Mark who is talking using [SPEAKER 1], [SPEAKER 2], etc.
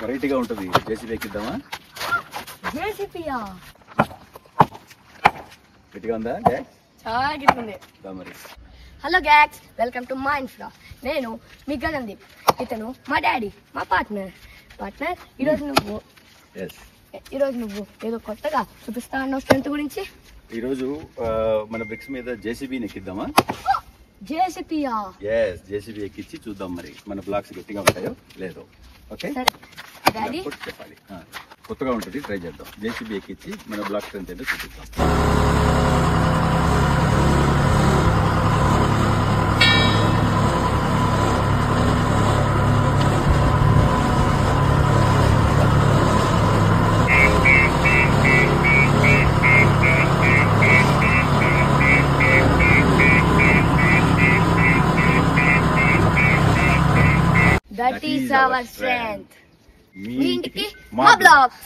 [SPEAKER 1] వెరైటీగా ఉంటుంది. జేసీబీ ఎక్కిద్దామా?
[SPEAKER 2] జేసీబీయా?
[SPEAKER 1] గట్టిగా ఉందా?
[SPEAKER 2] చాలా గట్టిగా
[SPEAKER 1] మరి.
[SPEAKER 2] హలో గ్యాక్స్, వెల్కమ్ టు మా ఇన్ఫ్రా. నేను మీ గగన్దీప్. ఇతను మా డాడీ, మా పార్ట్నర్. ఈరోజు నువ్వు ఏదో కొత్తగా చూపిస్తా అన్నావు స్ట్రెంత్ గురించి.
[SPEAKER 1] ఈరోజు మన బ్రిక్స్ మీద జేసీబీని ఎక్కిద్దామా?
[SPEAKER 2] జేసీబీయా?
[SPEAKER 1] జేసీబీ ఎక్కించి చూద్దాం మరి మన బ్లాక్స్ గట్టిగా ఉంటాయో లేదో. ఓకే
[SPEAKER 2] డాడీ
[SPEAKER 1] చెప్పాలి. కొత్తగా ఉంటుంది, ట్రై చేద్దాం. జేసీబీ ఎక్కించి మన బ్లాక్ స్ట్రెంత్ ఏంటో చూపిద్దాం.
[SPEAKER 2] That is our strength. మీ ఇంటికి మా బ్లాక్స్.